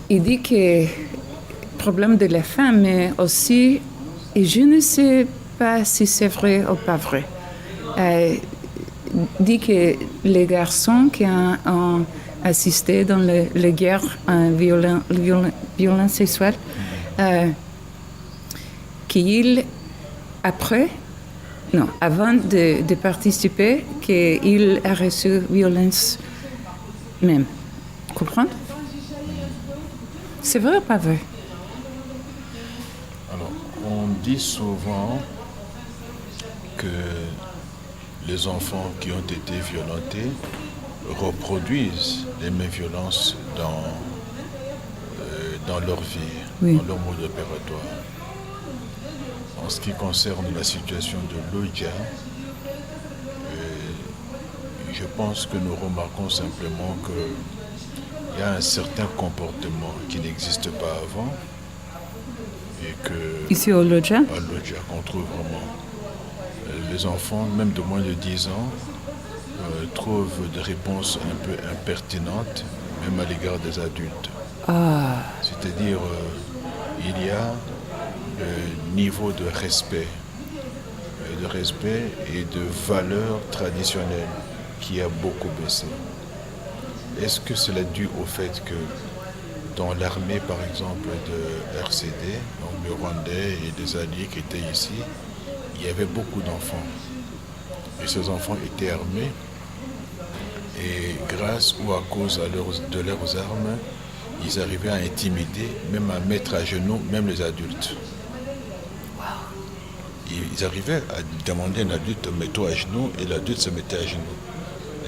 il dit que le problème de la femme, mais aussi, et je ne sais pas si c'est vrai ou pas vrai, dit que les garçons qui ont assisté dans les guerres violences sexuelles, qu'ils, avant de participer, qu'il a reçu violence même. Comprendre? C'est vrai ou pas vrai? Alors, on dit souvent que les enfants qui ont été violentés reproduisent les mêmes violences dans leur vie, dans leur mode opératoire. En ce qui concerne la situation de Lodja, je pense que nous remarquons simplement qu'il y a un certain comportement qui n'existe pas avant et que ici au Lodja, qu'on trouve vraiment. Les enfants, même de moins de 10 ans, trouvent des réponses un peu impertinentes, même à l'égard des adultes. C'est-à-dire, il y a le niveau de respect et de valeurs traditionnelles qui a beaucoup baissé. Est-ce que cela est dû au fait que dans l'armée, par exemple, de RCD, donc le Rwandais et des alliés qui étaient ici, il y avait beaucoup d'enfants. Et ces enfants étaient armés. Et grâce ou à cause de leurs armes, ils arrivaient à intimider, même à mettre à genoux, même les adultes. Ils arrivaient à demander à un adulte, mets-toi à genoux, et l'adulte se mettait à genoux.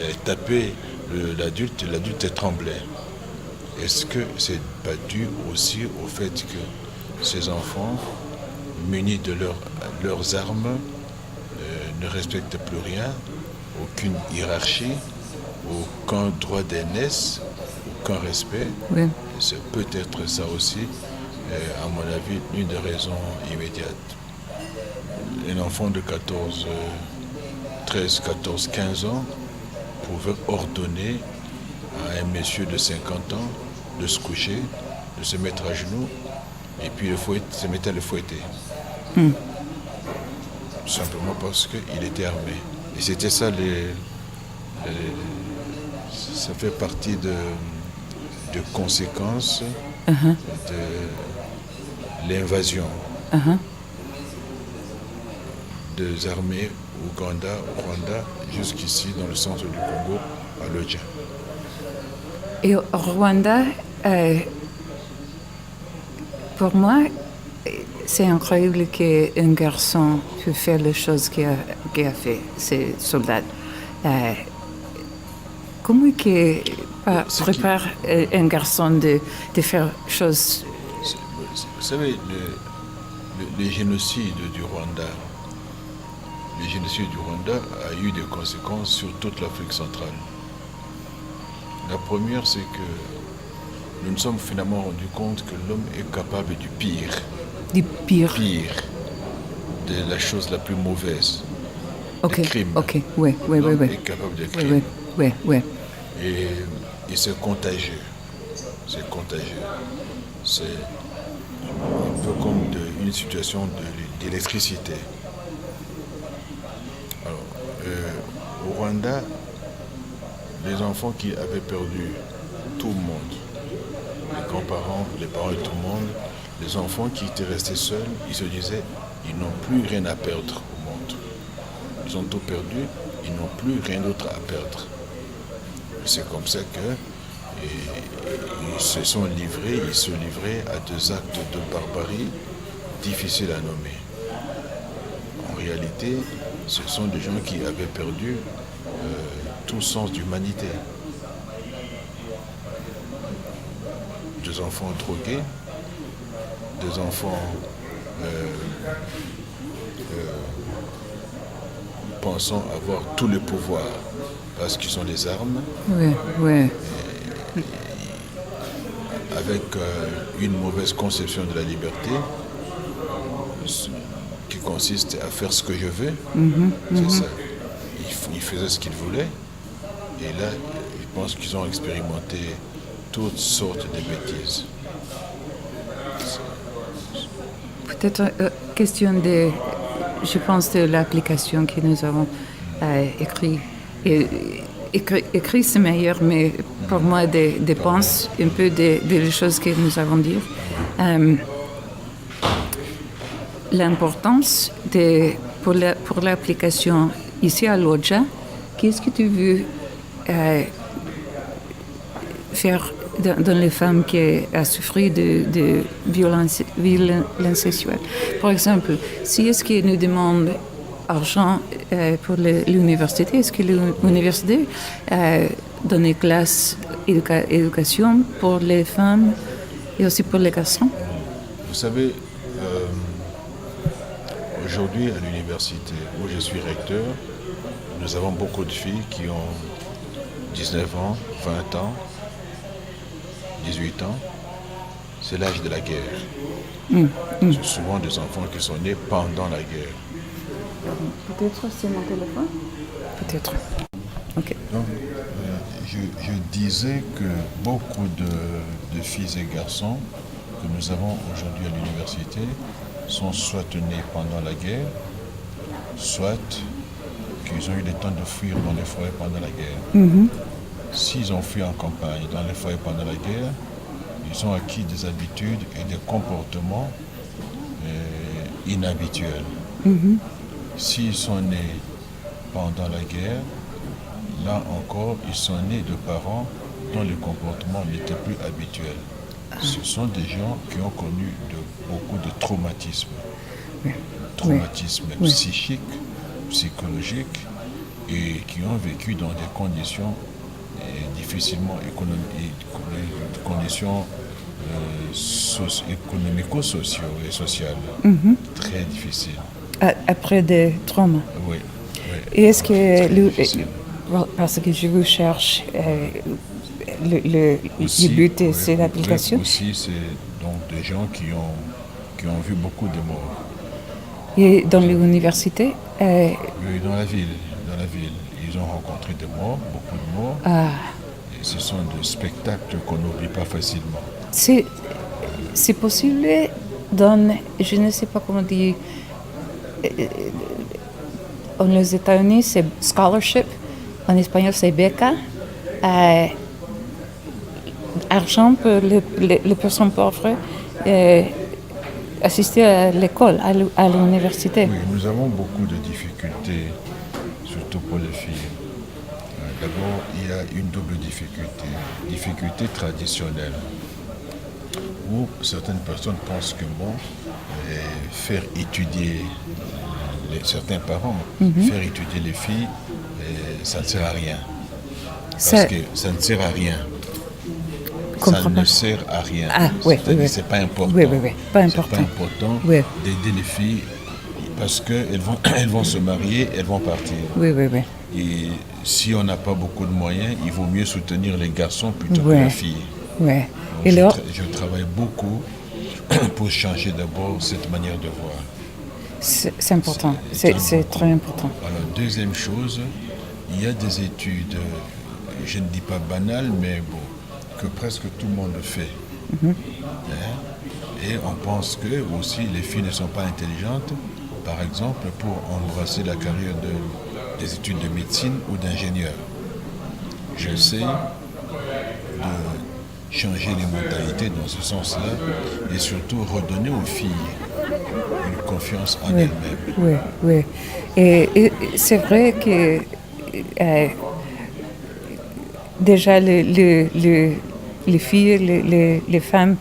Et taper l'adulte tremblait. Est-ce que c'est pas dû aussi au fait que ces enfants, munis de leurs armes, ne respectent plus rien, aucune hiérarchie, aucun droit d'aînesse, aucun respect? oui. C'est peut-être ça aussi, à mon avis, une des raisons immédiates. Un enfant de 13, 14, 15 ans pouvait ordonner à un monsieur de 50 ans de se coucher, de se mettre à genoux, et puis se mettre à le fouetter. Simplement parce qu'il était armé. Et c'était ça, ça fait partie de conséquences de l'invasion des armées au Rwanda, jusqu'ici dans le centre du Congo, à Lodja. Et au Rwanda, pour moi, c'est incroyable qu'un garçon puisse faire les choses qu'il a fait, ces soldats. Comment qu'il prépare un garçon de faire choses? Vous savez, le génocide du Rwanda, a eu des conséquences sur toute l'Afrique centrale. La première, c'est que nous nous sommes finalement rendus compte que l'homme est capable du pire. Du pire. De la chose la plus mauvaise. Ok, des crimes. Ok, oui. L'homme est capable de crimes. Oui. Et c'est contagieux. C'est un peu comme une situation d'électricité. Alors, au Rwanda, les enfants qui avaient perdu tout le monde, les grands-parents, les parents et tout le monde, les enfants qui étaient restés seuls, ils se disaient, ils n'ont plus rien à perdre au monde. Ils ont tout perdu, ils n'ont plus rien d'autre à perdre. Et c'est comme ça que ils se livraient à des actes de barbarie difficiles à nommer. En réalité, ce sont des gens qui avaient perdu tout sens d'humanité. Des enfants drogués, des enfants pensant avoir tout le pouvoir parce qu'ils ont les armes. Oui. Avec une mauvaise conception de la liberté qui consiste à faire ce que je veux. C'est ça. Ils faisaient ce qu'ils voulaient et là, ils pensent qu'ils ont expérimenté toutes sortes de bêtises. Peut-être question de, je pense, de l'application que nous avons écrit. Écrit, c'est meilleur, mais pour moi, des penses un peu des choses que nous avons dit. L'importance pour l'application ici à Lodja, qu'est-ce que tu veux faire dans les femmes qui ont souffert de violence sexuelle? Par exemple, si est-ce qu'ils nous demandent argent pour l'université, est-ce que l'université donne des classes d'éducation pour les femmes et aussi pour les garçons? Vous savez, aujourd'hui à l'université où je suis recteur, nous avons beaucoup de filles qui ont 19 ans, 20 ans, 18 ans. C'est l'âge de la guerre. C'est souvent des enfants qui sont nés pendant la guerre. Peut-être c'est mon téléphone? Peut-être. Ok. Donc, je disais que beaucoup de filles et garçons que nous avons aujourd'hui à l'université sont soit nés pendant la guerre, soit qu'ils ont eu le temps de fuir dans les forêts pendant la guerre. S'ils ont fui en campagne, dans les forêts pendant la guerre, ils ont acquis des habitudes et des comportements inhabituels. S'ils sont nés pendant la guerre, là encore, ils sont nés de parents dont le comportement n'était plus habituel. Ce sont des gens qui ont connu beaucoup de traumatismes. Traumatismes psychiques, psychologiques, et qui ont vécu dans des conditions difficilement conditions économico-sociales et sociales très difficiles. Après des traumas. Oui. Et est-ce que parce que je vous cherche le but de cette application? Aussi, c'est donc des gens qui ont vu beaucoup de morts. Et dans l'université? Oui, dans la ville. Ils ont rencontré des morts, beaucoup de morts. Et ce sont des spectacles qu'on n'oublie pas facilement. C'est possible dans, je ne sais pas comment dire, aux États-Unis c'est scholarship, en espagnol c'est beca, argent pour les personnes pauvres assister à l'école, à l'université. Oui, nous avons beaucoup de difficultés, surtout pour les filles. D'abord, il y a une double difficulté traditionnelle, où certaines personnes pensent que faire étudier certains parents, faire étudier les filles, ça ne sert à rien. Parce que ça ne sert à rien. Ça ne sert à rien. C'est pas important. Pas important. C'est pas important d'aider les filles parce qu'elles vont se marier, elles vont partir. Et si on n'a pas beaucoup de moyens, il vaut mieux soutenir les garçons plutôt que les filles. Et je travaille beaucoup pour changer d'abord cette manière de voir. C'est important, c'est très important. Alors, deuxième chose, il y a des études, je ne dis pas banales, mais bon, que presque tout le monde fait. Et on pense que aussi les filles ne sont pas intelligentes, par exemple, pour embrasser la carrière des études de médecine ou d'ingénieur. J'essaie de changer les mentalités dans ce sens-là et surtout redonner aux filles une confiance en elles-mêmes. Oui. Et c'est vrai que déjà les filles, les femmes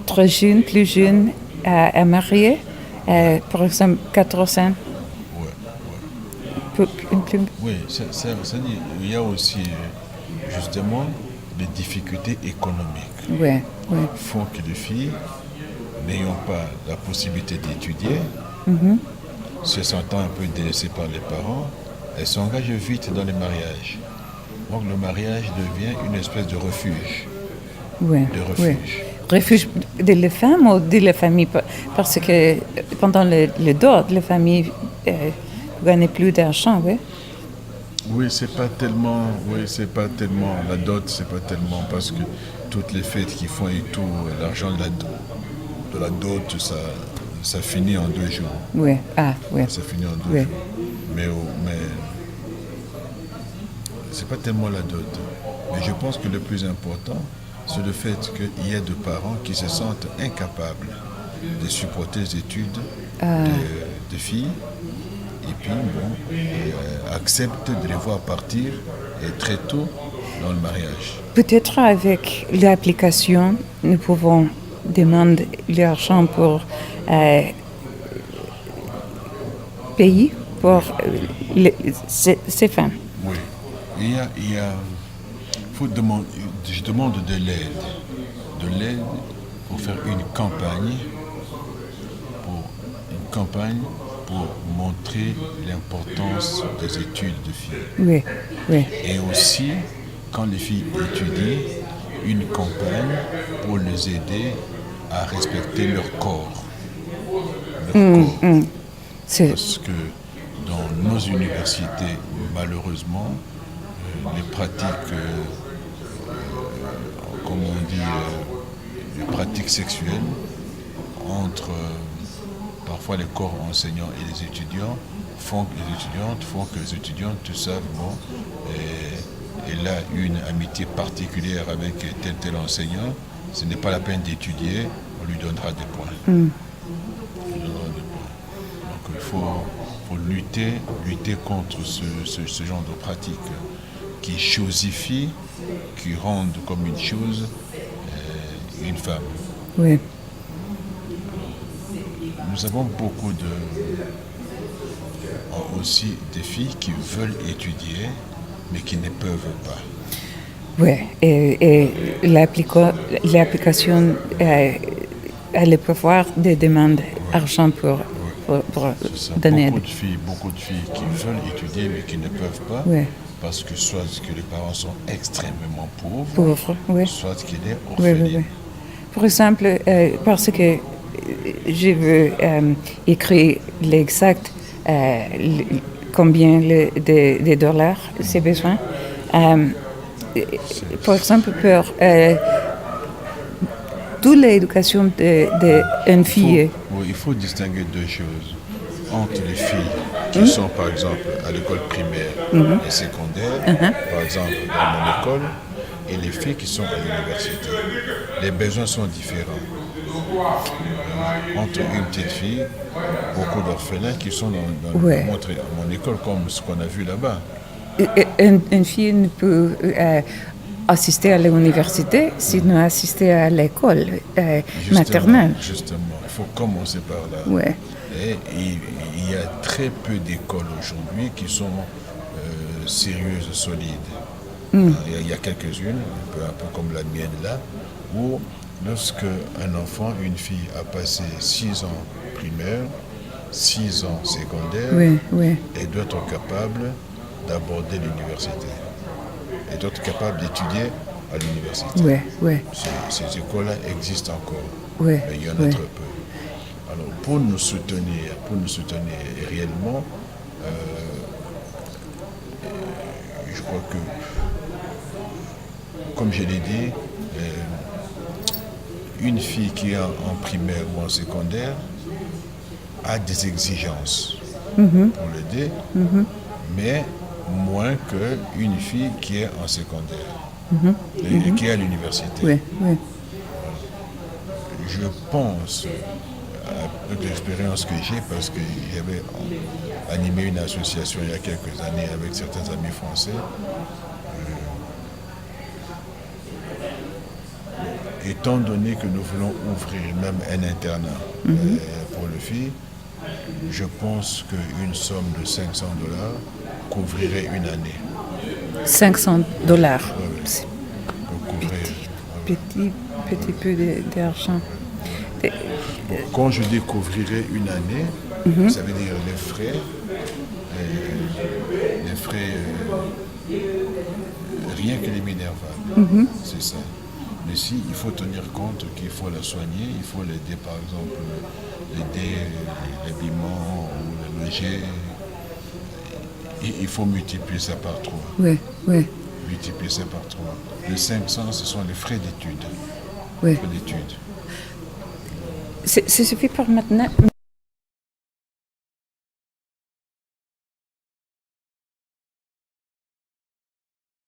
trop jeunes, plus jeunes, à marier, par exemple 14 ans. Oui, c'est-à-dire il y a aussi justement des difficultés économiques. Font que les filles, n'ayant pas la possibilité d'étudier, se sentant un peu délaissées par les parents, elles s'engagent vite dans les mariages. Donc le mariage devient une espèce de refuge. Refuge de la femme ou de la famille? Parce que pendant le dot, la famille gagne plus d'argent, Oui, c'est pas tellement la dot, c'est pas tellement parce que toutes les fêtes qu'ils font et tout, l'argent de la dot, ça finit en 2 jours. Oui, oui. Ça finit en 2 jours. Mais c'est pas tellement la dot. Mais je pense que le plus important, c'est le fait qu'il y ait de parents qui se sentent incapables de supporter les études de filles et puis acceptent de les voir partir et très tôt dans le mariage. Peut-être avec l'application, nous pouvons demander l'argent pour payer pour ces femmes. Oui. Je demande de l'aide pour faire une campagne pour montrer l'importance des études de filles. Oui, oui. Et aussi, quand les filles étudient, une campagne pour les aider à respecter leur corps. Parce que dans nos universités, malheureusement, les pratiques, comme on dit, les pratiques sexuelles entre parfois les corps enseignants et les étudiantes font que les étudiantes savent, elle a une amitié particulière avec tel enseignant, ce n'est pas la peine d'étudier, on lui donnera des points. Donc il faut lutter contre ce genre de pratiques qui chosifient, qui rendent comme une chose une femme. Oui. Nous avons beaucoup aussi des filles qui veulent étudier, mais qui ne peuvent pas. Oui, et l'application a le pouvoir de demander argent pour donner. Beaucoup de filles qui veulent étudier, mais qui ne peuvent pas, parce que soit que les parents sont extrêmement pauvres, soit qu'il est orpheline. Oui. Par exemple, parce que je veux écrire l'exact combien de dollars c'est besoin. Par exemple, pour toute l'éducation d'une fille. Il faut distinguer 2 choses. Entre les filles qui sont, par exemple, à l'école primaire et secondaire, par exemple, dans mon école, et les filles qui sont à l'université. Les besoins sont différents. Entre une petite fille, beaucoup d'orphelins qui sont dans mon école, comme ce qu'on a vu là-bas. Une fille ne peut assister à l'université sinon assister à l'école maternelle. Justement, il faut commencer par là. Ouais. Et il y a très peu d'écoles aujourd'hui qui sont sérieuses, solides. Il y a quelques-unes, un peu comme la mienne là, où lorsque un enfant, une fille a passé 6 ans primaire, 6 ans secondaire, elle doit être capable d'aborder l'université. Elle doit être capable d'étudier à l'université. Ces écoles-là existent encore, mais il y en a très peu. Alors pour nous soutenir réellement, je crois que, comme je l'ai dit, une fille qui est en primaire ou en secondaire a des exigences pour l'aider, mais moins qu'une fille qui est en secondaire et qui est à l'université. Je pense, avec l'expérience que j'ai, parce que j'avais animé une association il y a quelques années avec certains amis français, étant donné que nous voulons ouvrir même un internat pour les filles, je pense qu'une somme de $500 couvrirait une année. $500. Petit peu d'argent. Quand je dis couvrirait une année, ça veut dire les frais, rien que les minervales, c'est ça. Mais si, il faut tenir compte qu'il faut la soigner, il faut l'aider, par exemple, l'habillement ou le loger. Il faut multiplier ça par 3. multiplier ça par 3. Les 500, ce sont les frais d'études. Oui. Frais d'études. Ça suffit pour maintenant.